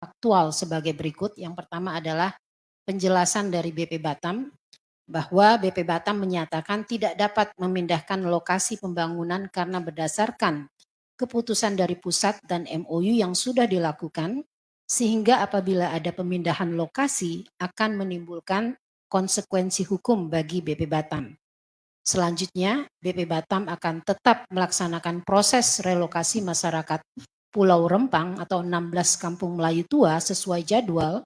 Faktual sebagai berikut. Yang pertama adalah penjelasan dari BP Batam bahwa BP Batam menyatakan tidak dapat memindahkan lokasi pembangunan karena berdasarkan keputusan dari pusat dan MOU yang sudah dilakukan, sehingga apabila ada pemindahan lokasi akan menimbulkan konsekuensi hukum bagi BP Batam. Selanjutnya, BP Batam akan tetap melaksanakan proses relokasi masyarakat Pulau Rempang atau 16 Kampung Melayu Tua sesuai jadwal,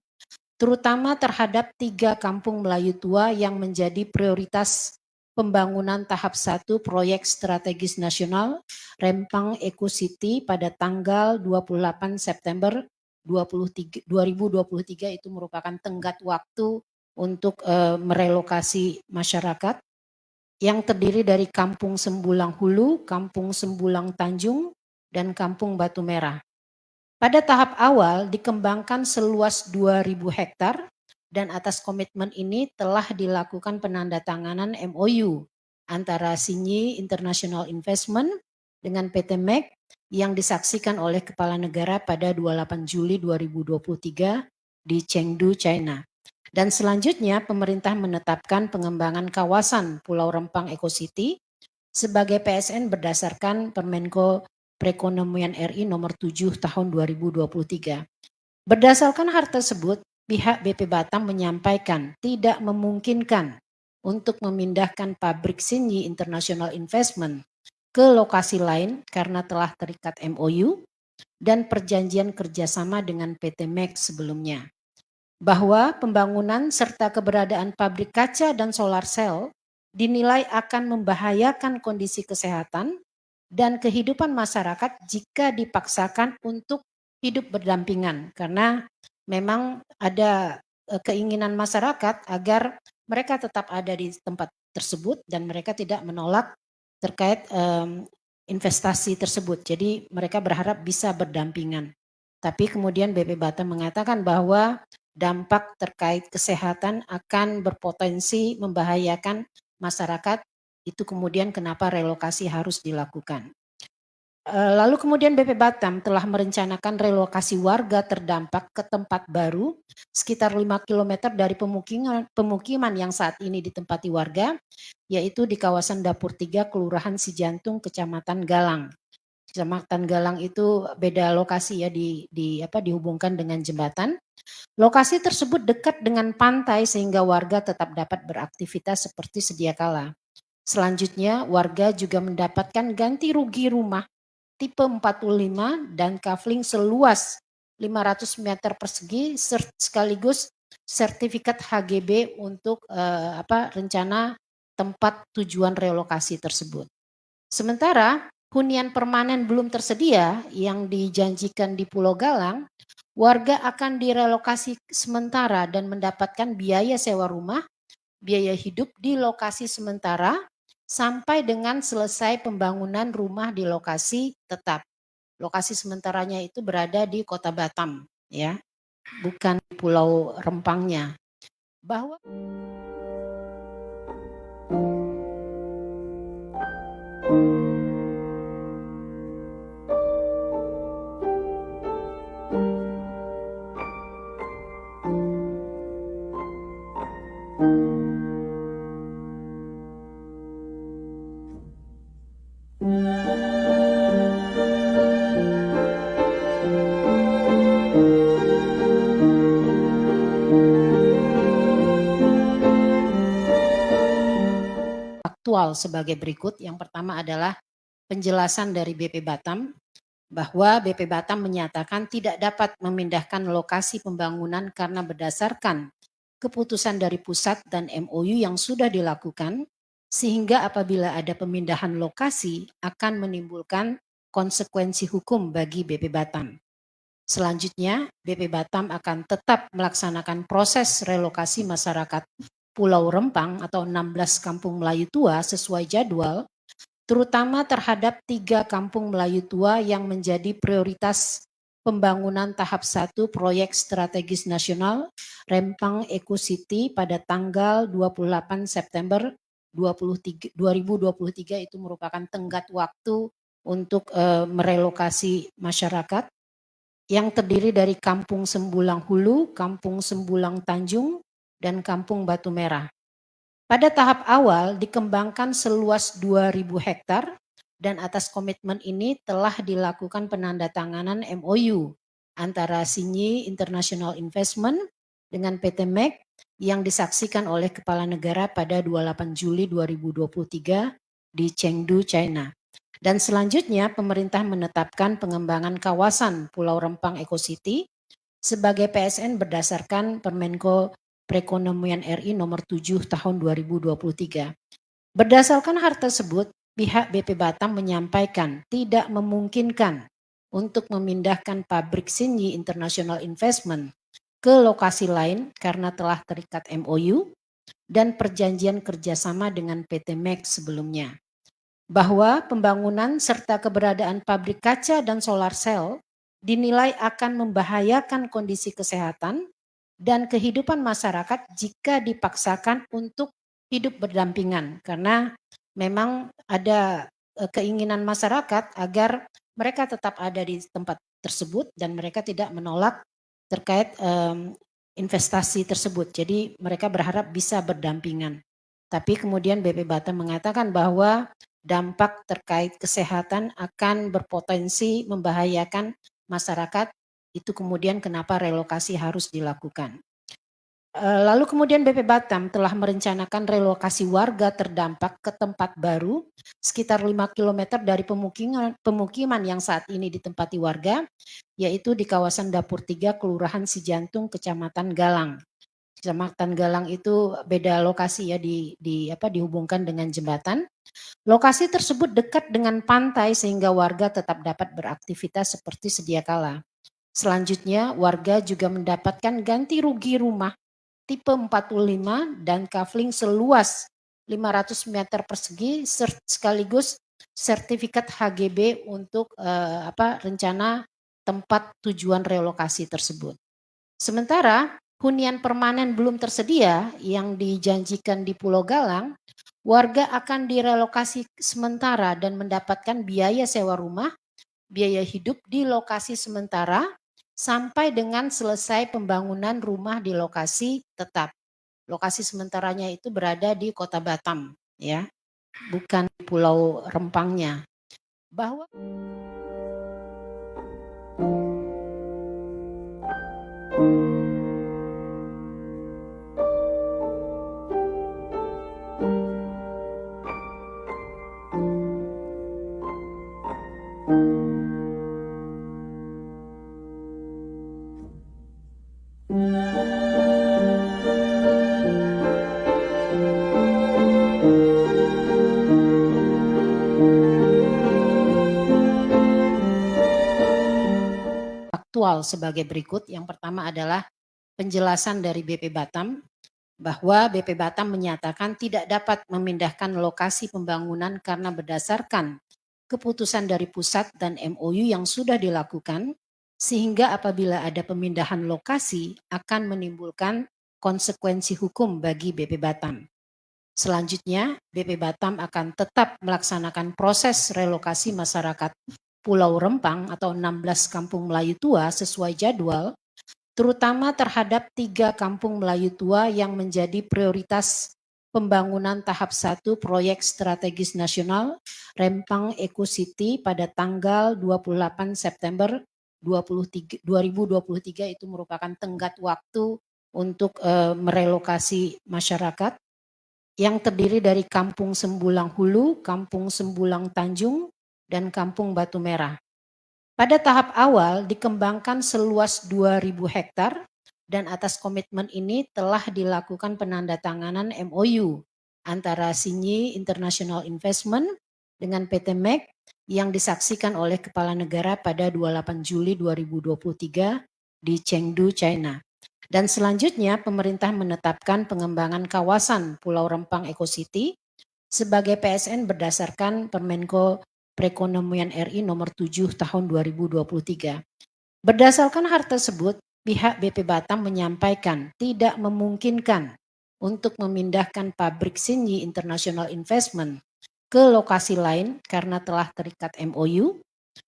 terutama terhadap 3 Kampung Melayu Tua yang menjadi prioritas pembangunan tahap 1 proyek strategis nasional Rempang Eco City pada tanggal 28 September 2023. Itu merupakan tenggat waktu untuk merelokasi masyarakat yang terdiri dari Kampung Sembulang Hulu, Kampung Sembulang Tanjung, dan Kampung Batu Merah. Pada tahap awal dikembangkan seluas 2.000 hektar dan atas komitmen ini telah dilakukan penandatanganan MOU antara Sinyi International Investment dengan PT MEG yang disaksikan oleh Kepala Negara pada 28 Juli 2023 di Chengdu, China. Dan selanjutnya pemerintah menetapkan pengembangan kawasan Pulau Rempang Eco City sebagai PSN berdasarkan Permenko Perekonomian RI nomor 7 tahun 2023. Berdasarkan hal tersebut, pihak BP Batam menyampaikan tidak memungkinkan untuk memindahkan pabrik Sinyi International Investment ke lokasi lain karena telah terikat MOU dan perjanjian kerjasama dengan PT MEG sebelumnya. Bahwa pembangunan serta keberadaan pabrik kaca dan solar cell dinilai akan membahayakan kondisi kesehatan dan kehidupan masyarakat jika dipaksakan untuk hidup berdampingan, karena memang ada keinginan masyarakat agar mereka tetap ada di tempat tersebut dan mereka tidak menolak terkait investasi tersebut. Jadi mereka berharap bisa berdampingan. Tapi kemudian BP Batam mengatakan bahwa dampak terkait kesehatan akan berpotensi membahayakan masyarakat, itu kemudian kenapa relokasi harus dilakukan. Lalu kemudian BP Batam telah merencanakan relokasi warga terdampak ke tempat baru sekitar 5 km dari pemukiman yang saat ini ditempati warga, yaitu di kawasan Dapur 3 Kelurahan Sijantung Kecamatan Galang. Kecamatan Galang itu beda lokasi ya, dihubungkan dengan jembatan. Lokasi tersebut dekat dengan pantai sehingga warga tetap dapat beraktivitas seperti sedia kala. Selanjutnya, warga juga mendapatkan ganti rugi rumah tipe 45 dan kafling seluas 500 meter persegi sekaligus sertifikat HGB untuk rencana tempat tujuan relokasi tersebut. Sementara hunian permanen belum tersedia yang dijanjikan di Pulau Galang, warga akan direlokasi sementara dan mendapatkan biaya sewa rumah, biaya hidup di lokasi sementara sampai dengan selesai pembangunan rumah di lokasi tetap. Lokasi sementaranya itu berada di Kota Batam, ya, bukan Pulau Rempangnya. Bahwa faktual sebagai berikut. Yang pertama adalah penjelasan dari BP Batam bahwa BP Batam menyatakan tidak dapat memindahkan lokasi pembangunan karena berdasarkan keputusan dari pusat dan MOU yang sudah dilakukan, sehingga apabila ada pemindahan lokasi akan menimbulkan konsekuensi hukum bagi BP Batam. Selanjutnya, BP Batam akan tetap melaksanakan proses relokasi masyarakat Pulau Rempang atau 16 Kampung Melayu Tua sesuai jadwal, terutama terhadap 3 Kampung Melayu Tua yang menjadi prioritas pembangunan tahap 1 proyek strategis nasional Rempang Eco City pada tanggal 28 September 2023. Itu merupakan tenggat waktu untuk merelokasi masyarakat yang terdiri dari Kampung Sembulang Hulu, Kampung Sembulang Tanjung, dan Kampung Batu Merah. Pada tahap awal dikembangkan seluas 2.000 hektar dan atas komitmen ini telah dilakukan penandatanganan MOU antara Sinyi International Investment dengan PT MEC yang disaksikan oleh Kepala Negara pada 28 Juli 2023 di Chengdu, China. Dan selanjutnya pemerintah menetapkan pengembangan kawasan Pulau Rempang Eco City sebagai PSN berdasarkan Permenko Perekonomian RI nomor 7 tahun 2023. Berdasarkan hal tersebut, pihak BP Batam menyampaikan tidak memungkinkan untuk memindahkan pabrik Sinyi International Investment ke lokasi lain karena telah terikat MOU dan perjanjian kerjasama dengan PT MEC sebelumnya. Bahwa pembangunan serta keberadaan pabrik kaca dan solar cell dinilai akan membahayakan kondisi kesehatan dan kehidupan masyarakat jika dipaksakan untuk hidup berdampingan, karena memang ada keinginan masyarakat agar mereka tetap ada di tempat tersebut dan mereka tidak menolak terkait investasi tersebut. Jadi mereka berharap bisa berdampingan. Tapi kemudian BP Batam mengatakan bahwa dampak terkait kesehatan akan berpotensi membahayakan masyarakat, itu kemudian kenapa relokasi harus dilakukan. Lalu kemudian BP Batam telah merencanakan relokasi warga terdampak ke tempat baru sekitar 5 km dari pemukiman yang saat ini ditempati warga, yaitu di kawasan Dapur 3 Kelurahan Sijantung, Kecamatan Galang. Kecamatan Galang itu beda lokasi ya, dihubungkan dengan jembatan. Lokasi tersebut dekat dengan pantai sehingga warga tetap dapat beraktivitas seperti sedia kala. Selanjutnya warga juga mendapatkan ganti rugi rumah tipe 45 dan kafling seluas 500 meter persegi sekaligus sertifikat HGB untuk rencana tempat tujuan relokasi tersebut. Sementara hunian permanen belum tersedia yang dijanjikan di Pulau Galang, warga akan direlokasi sementara dan mendapatkan biaya sewa rumah, biaya hidup di lokasi sementara sampai dengan selesai pembangunan rumah di lokasi tetap. Lokasi sementaranya itu berada di Kota Batam, ya, bukan di Pulau Rempangnya. Bahwa aktual sebagai berikut. Yang pertama adalah penjelasan dari BP Batam bahwa BP Batam menyatakan tidak dapat memindahkan lokasi pembangunan karena berdasarkan keputusan dari pusat dan MOU yang sudah dilakukan, sehingga apabila ada pemindahan lokasi akan menimbulkan konsekuensi hukum bagi BP Batam. Selanjutnya, BP Batam akan tetap melaksanakan proses relokasi masyarakat Pulau Rempang atau 16 kampung Melayu tua sesuai jadwal, terutama terhadap 3 kampung Melayu tua yang menjadi prioritas pembangunan tahap 1 proyek strategis nasional Rempang Eco City pada tanggal 28 September 2023 itu merupakan tenggat waktu untuk merelokasi masyarakat yang terdiri dari Kampung Sembulang Hulu, Kampung Sembulang Tanjung, dan Kampung Batu Merah. Pada tahap awal dikembangkan seluas 2.000 hektar dan atas komitmen ini telah dilakukan penandatanganan MOU antara Sinyi International Investment dengan PT MEC yang disaksikan oleh Kepala Negara pada 28 Juli 2023 di Chengdu, China. Dan selanjutnya pemerintah menetapkan pengembangan kawasan Pulau Rempang Eco City sebagai PSN berdasarkan Permenko Perekonomian RI nomor 7 tahun 2023. Berdasarkan hal tersebut, pihak BP Batam menyampaikan tidak memungkinkan untuk memindahkan pabrik Sinyi International Investment ke lokasi lain karena telah terikat MOU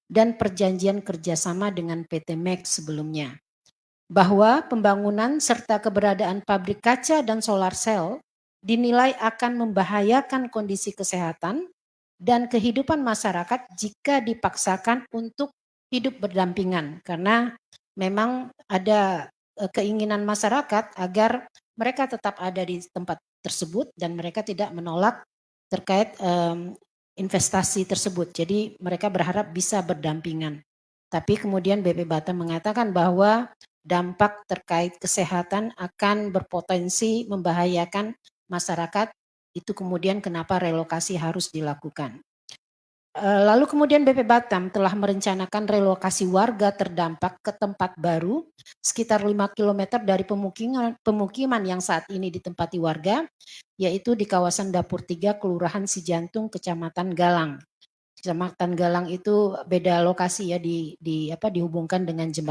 dan perjanjian kerjasama dengan PT Max sebelumnya. Bahwa pembangunan serta keberadaan pabrik kaca dan solar cell dinilai akan membahayakan kondisi kesehatan dan kehidupan masyarakat jika dipaksakan untuk hidup berdampingan, karena memang ada keinginan masyarakat agar mereka tetap ada di tempat tersebut dan mereka tidak menolak terkait investasi tersebut. Jadi mereka berharap bisa berdampingan. Tapi kemudian BP Batam mengatakan bahwa dampak terkait kesehatan akan berpotensi membahayakan masyarakat. Itu kemudian kenapa relokasi harus dilakukan. Lalu kemudian BP Batam telah merencanakan relokasi warga terdampak ke tempat baru sekitar 5 km dari pemukiman yang saat ini ditempati warga, yaitu di kawasan Dapur 3 Kelurahan Sijantung, Kecamatan Galang. Kecamatan Galang itu beda lokasi ya, dihubungkan dengan jembatan.